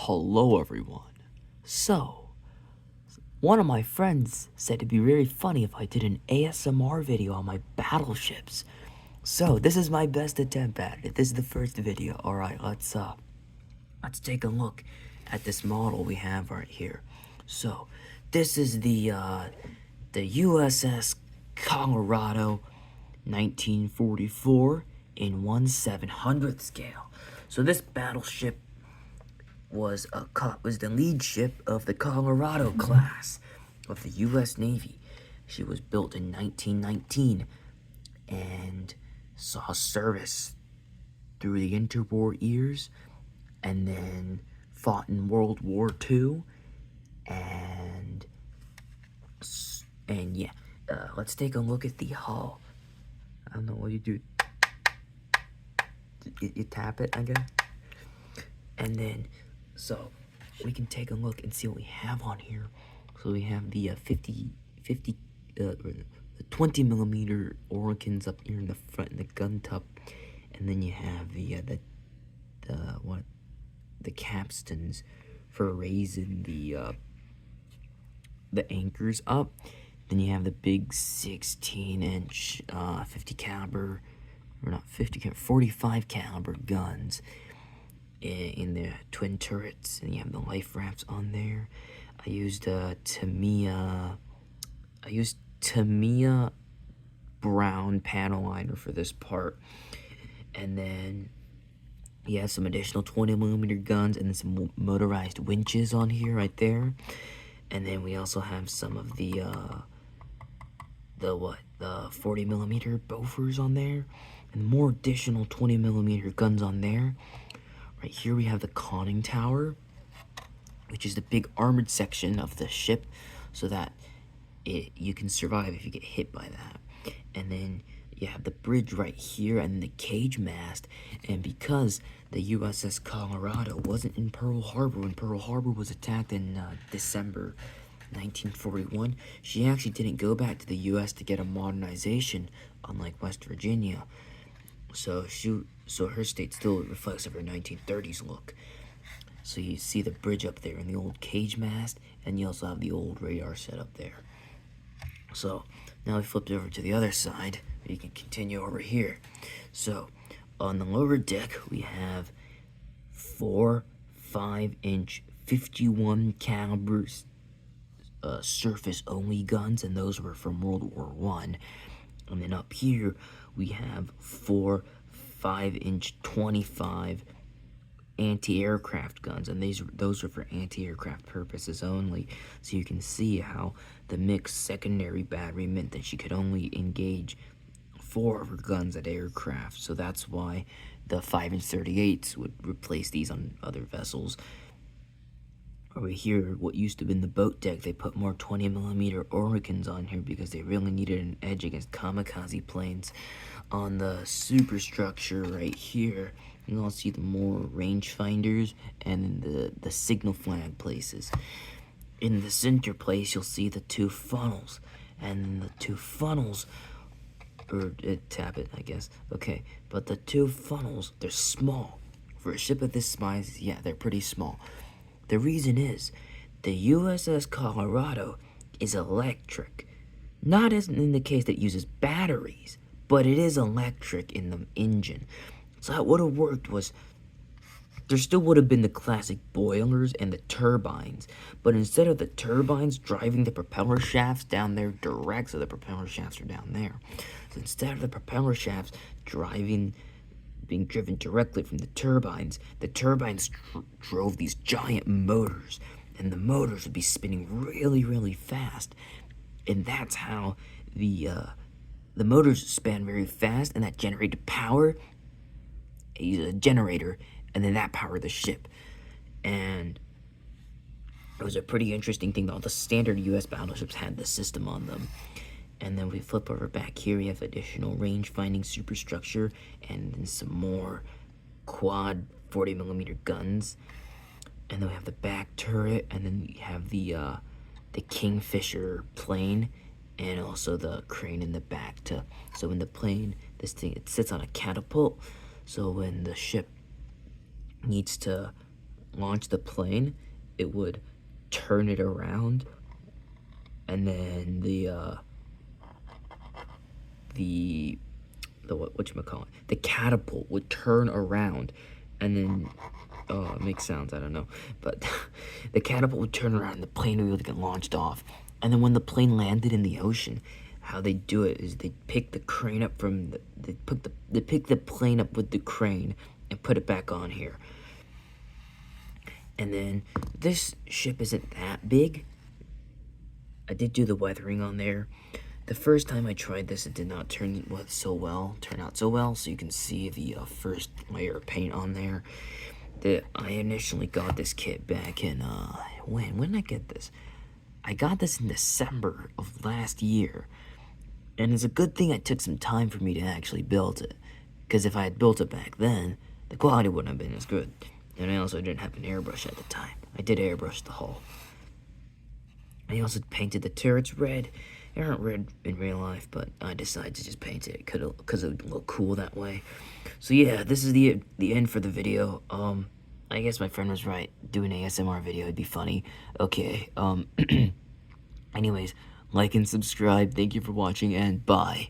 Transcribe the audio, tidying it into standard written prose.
Hello, everyone. So, one of my friends said it'd be very funny if I did an ASMR video on my battleships. So, this is my best attempt at it. This is the first video. All right, let's take a look at this model we have right here. So, this is the USS Colorado 1944 in 1/700th scale. So this battleship was the lead ship of the Colorado class of the U.S. Navy. She was built in 1919 and saw service through the interwar years, and then fought in World War II, and yeah. Let's take a look at the hull. I don't know what you do. You tap it, I guess. And then, so we can take a look and see what we have on here. So we have the 20 millimeter Oricans up here in the front in the gun tub, and then you have the capstans for raising the anchors up. Then you have the big 16-inch 45 caliber guns in the twin turrets, and you have the life rafts on there. I used Tamiya brown panel liner for this part, and then you have some additional 20 millimeter guns and then some motorized winches on here right there. And then we also have some of the 40 millimeter Bofors on there, and more additional 20 millimeter guns on there. Right here we have the conning tower, which is the big armored section of the ship, so that you can survive if you get hit by that. And then you have the bridge right here and the cage mast. And because the USS Colorado wasn't in Pearl Harbor when Pearl Harbor was attacked in December 1941, she actually didn't go back to the U.S. to get a modernization, unlike West Virginia. So her state still reflects of her 1930s look. So you see the bridge up there and the old cage mast, and you also have the old radar set up there. So now we flipped over to the other side. You can continue over here. So on the lower deck we have 4 5-inch 51 calibers surface only guns, and those were from World War I. And then up here we have 4 5-inch 25 anti-aircraft guns, and those are for anti-aircraft purposes only. So you can see how the mixed secondary battery meant that she could only engage 4 of her guns at aircraft. So that's why the 5-inch 38s would replace these on other vessels. Over here, what used to have been the boat deck, they put more 20 millimeter Oricans on here because they really needed an edge against kamikaze planes. On the superstructure right here, you can all see the more rangefinders and the signal flag places. In the center place, you'll see the 2 funnels, and the 2 funnels, or tap it, I guess. Okay, but the 2 funnels, they're small. For a ship of this size, yeah, they're pretty small. The reason is, the USS Colorado is electric. Not as in the case that uses batteries, but it is electric in the engine. So how it would have worked was, there still would have been the classic boilers and the turbines, but instead of the turbines driving the propeller shafts down there direct, so the propeller shafts are down there. So instead of the propeller shafts being driven directly from the turbines drove these giant motors, and the motors would be spinning really, really fast. And that's how the motors span very fast, and that generated power, a generator, and then that powered the ship. And it was a pretty interesting thing. All the standard U.S. battleships had this system on them. And then we flip over back here, we have additional range-finding superstructure, and then some more quad 40 millimeter guns. And then we have the back turret, and then we have the Kingfisher plane, and also the crane in the back. So in the plane, it sits on a catapult, so when the ship needs to launch the plane, it would turn it around, and then the whatchamacallit, the catapult would turn around, and then make sounds, I don't know, but the catapult would turn around and the plane would be able to get launched off. And then when the plane landed in the ocean, how they do it is they pick the crane up from they pick the plane up with the crane and put it back on here. And then this ship isn't that big. I did do the weathering on there. The first time I tried this, it did not turn out so well. So you can see the first layer of paint on there. I initially got this kit back in when did I get this? I got this in December of last year, and it's a good thing I took some time for me to actually build it, because if I had built it back then, the quality wouldn't have been as good. And I also didn't have an airbrush at the time. I did airbrush the hull. I also painted the turrets red. They aren't red in real life, but I decided to just paint it because it would look cool that way. So yeah, this is the end for the video. I guess my friend was right. Doing an ASMR video would be funny. Okay, anyways, like and subscribe. Thank you for watching, and bye.